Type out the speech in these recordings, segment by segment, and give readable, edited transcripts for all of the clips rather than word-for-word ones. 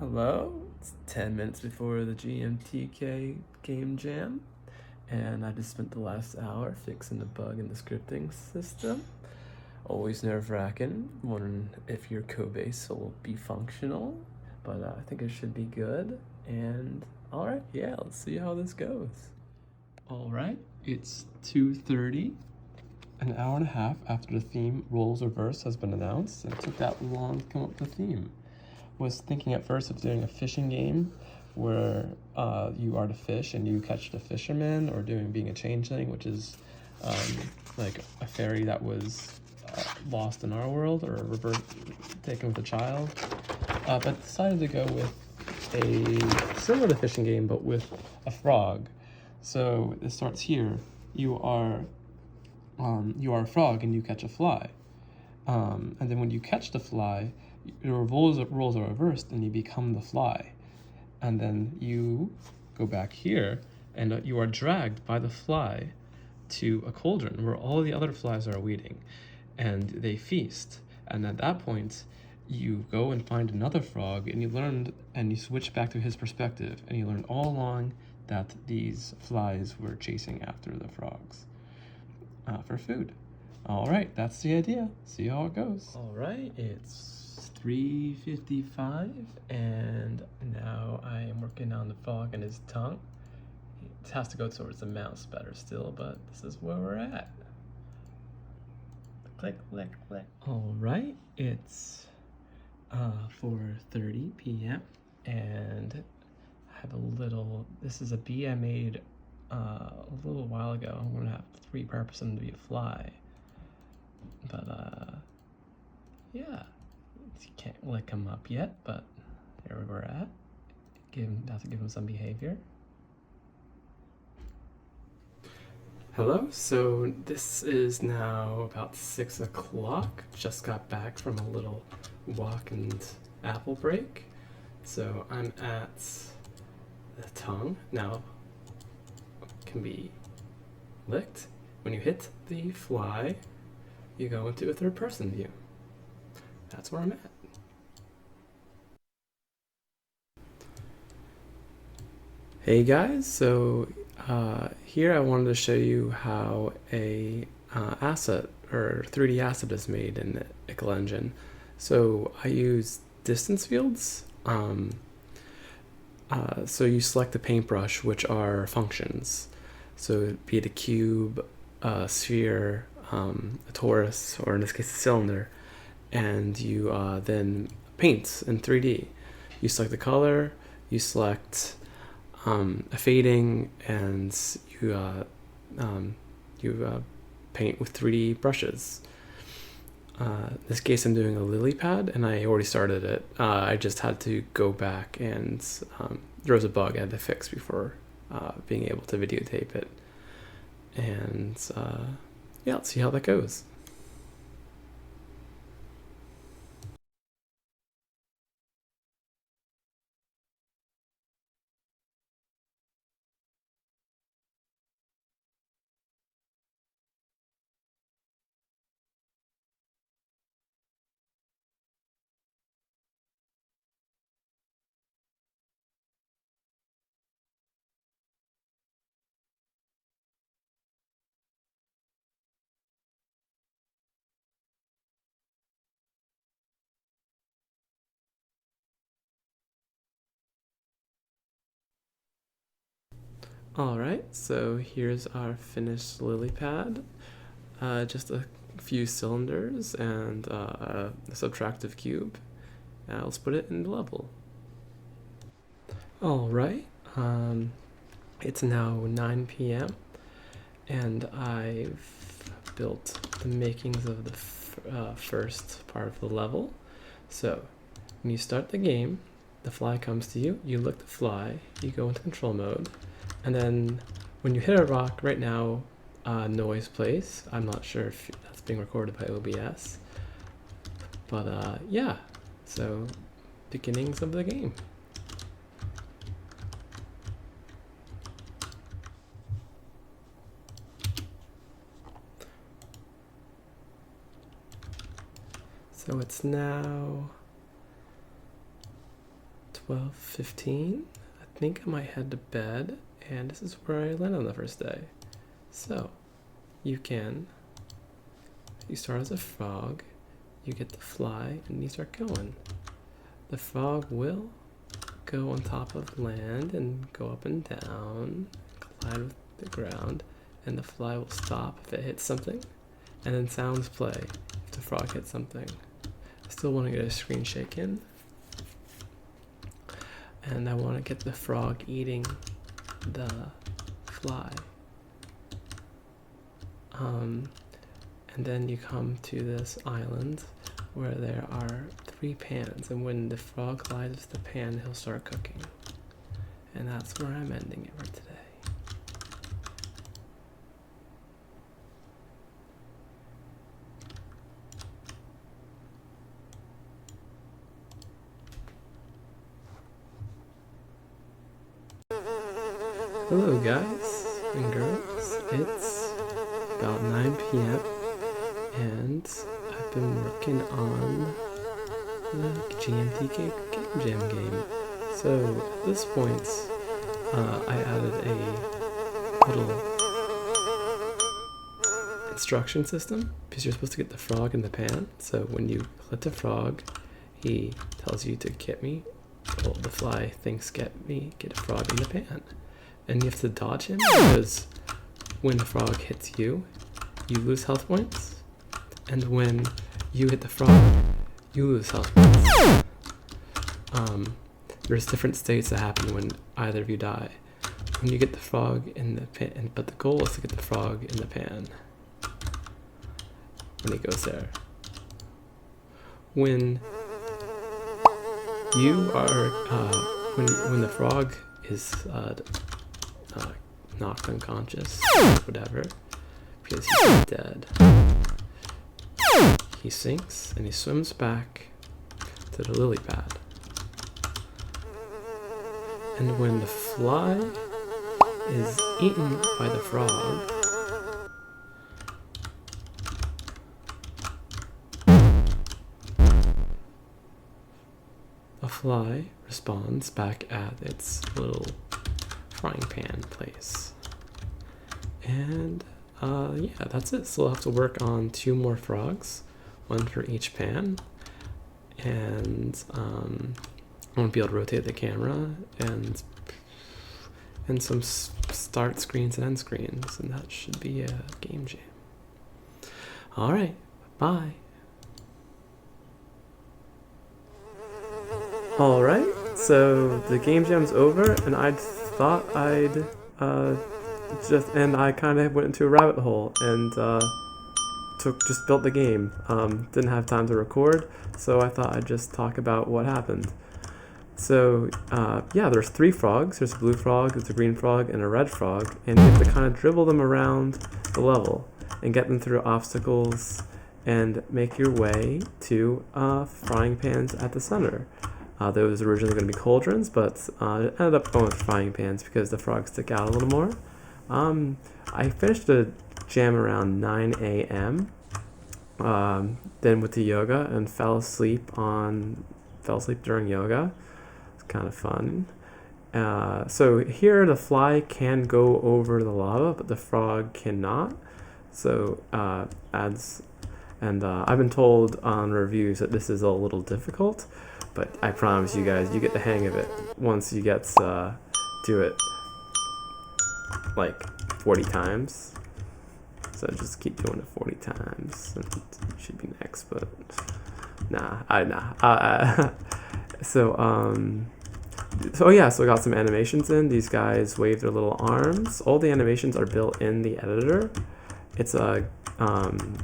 Hello, it's 10 minutes before the GMTK game jam, and I just spent the last hour fixing the bug in the scripting system. Always nerve-wracking, wondering if your code base will be functional, but I think it should be good. And alright, yeah, let's see how this goes. Alright, it's 2:30, an hour and a half after the theme Roles Reverse has been announced, and it took that long to come up with the theme. Was thinking at first of doing a fishing game where you are the fish and you catch the fisherman, or doing being a changeling, which is like a fairy that was lost in our world or taken with a child. But decided to go with a similar to fishing game but with a frog. So it starts here. You are a frog and you catch a fly. And then when you catch the fly, your roles are reversed and you become the fly. And then you go back here and you are dragged by the fly to a cauldron where all the other flies are waiting and they feast. And at that point, you go and find another frog and you switch back to his perspective, and you learn all along that these flies were chasing after the frogs for food. All right, that's the idea. See how it goes. All right, it's 3:55, and now I am working on the frog and his tongue. It has to go towards the mouse better still, but this is where we're at. Click, click, click. All right, it's 4:30 p.m. and I have this is a bee I made a little while ago. I'm gonna have to repurpose him to be a fly. But yeah, you can't lick him up yet, but there we're at. Have to give him some behavior. Hello, so this is now about 6 o'clock. Just got back from a little walk and apple break. So I'm at the tongue. Now can be licked. When you hit the fly, you go into a third person view. That's where I'm at. Hey guys, so here I wanted to show you how a asset or 3D asset is made in the Ickle engine. So I use distance fields. So you select the paintbrush, which are functions. So be it a cube, a sphere, a torus, or in this case a cylinder, and you then paint in 3D. You select the color, you select a fading, and you paint with 3D brushes. In this case I'm doing a lily pad, and I already started it. I just had to go back and there was a bug I had to fix before being able to videotape it. And yeah, let's see how that goes. Alright, so here's our finished lily pad. Just a few cylinders and a subtractive cube. Let's put it in the level. Alright, it's now 9 p.m. and I've built the makings of the first part of the level. So when you start the game, the fly comes to you, you lick the fly, you go into control mode, and then when you hit a rock, right now noise plays. I'm not sure if that's being recorded by OBS, but yeah, so beginnings of the game. So it's now 12, 15. I think I might head to bed, and this is where I landed on the first day. So, you start as a frog, you get to fly, and you start going. The frog will go on top of land and go up and down, collide with the ground, and the fly will stop if it hits something, and then sounds play if the frog hits something. I still want to get a screen shake in, and I want to get the frog eating the fly. And then you come to this island where there are 3 pans, and when the frog collides with the pan, he'll start cooking. And that's where I'm ending it for today. Hello guys and girls, it's about 9 p.m. and I've been working on the GMTK Game Jam game. So at this point, I added a little instruction system because you're supposed to get the frog in the pan. So when you click the frog, he tells you to get me. Well, the fly thinks get a frog in the pan. And you have to dodge him because when the frog hits you, you lose health points. And when you hit the frog, you lose health points. There's different states that happen when either of you die. When you get the frog in the pan, but the goal is to get the frog in the pan when he goes there. When you are, when the frog is knocked unconscious, whatever, because he's dead, he sinks and he swims back to the lily pad. And when the fly is eaten by the frog, a fly respawns back at its little frying pan place. And yeah, that's it. So we'll have to work on 2 more frogs, 1 for each pan, and I won't be able to rotate the camera, and some start screens and end screens, and that should be a game jam. All right, bye. All right, so the game jam's over, and I thought I'd I kind of went into a rabbit hole and just built the game. Didn't have time to record, so I thought I'd just talk about what happened. So yeah, there's 3 frogs. There's a blue frog, there's a green frog, and a red frog, and you have to kind of dribble them around the level and get them through obstacles and make your way to frying pans at the center. There was originally going to be cauldrons, but it ended up going with frying pans because the frogs stick out a little more. I finished the jam around 9 a.m. Then went to yoga and fell asleep during yoga. It's kind of fun. So here the fly can go over the lava, but the frog cannot. So I've been told on reviews that this is a little difficult, but I promise you guys, you get the hang of it once you get to it like 40 times. So just keep doing it 40 times, and you should be next. But So yeah, so I got some animations in. These guys wave their little arms. All the animations are built in the editor. It's the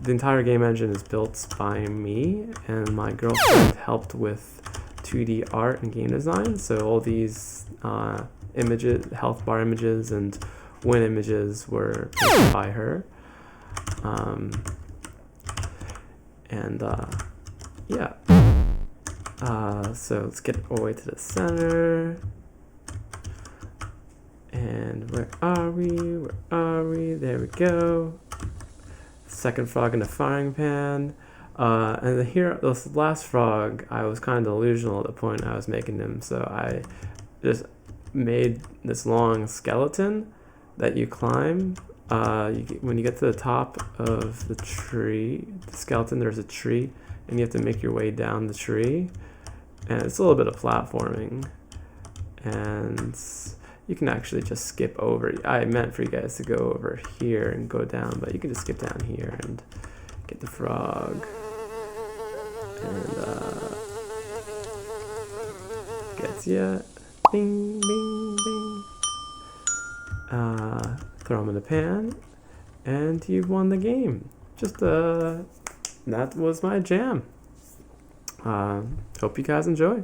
entire game engine is built by me, and my girlfriend helped with 2D art and game design. So all these images, health bar images and win images were made by her. Yeah. So let's get all the way to the center. And where are we? There we go. Second frog in the frying pan. And here, this last frog, I was kind of delusional at the point I was making him, so I just made this long skeleton that you climb. When you get to the top of the tree, the skeleton, there's a tree, and you have to make your way down the tree. And it's a little bit of platforming, and you can actually just skip over. I meant for you guys to go over here and go down, but you can just skip down here and get the frog. And gets ya. Bing, bing, bing. Throw them in the pan, and you've won the game. Just that was my jam. Hope you guys enjoy.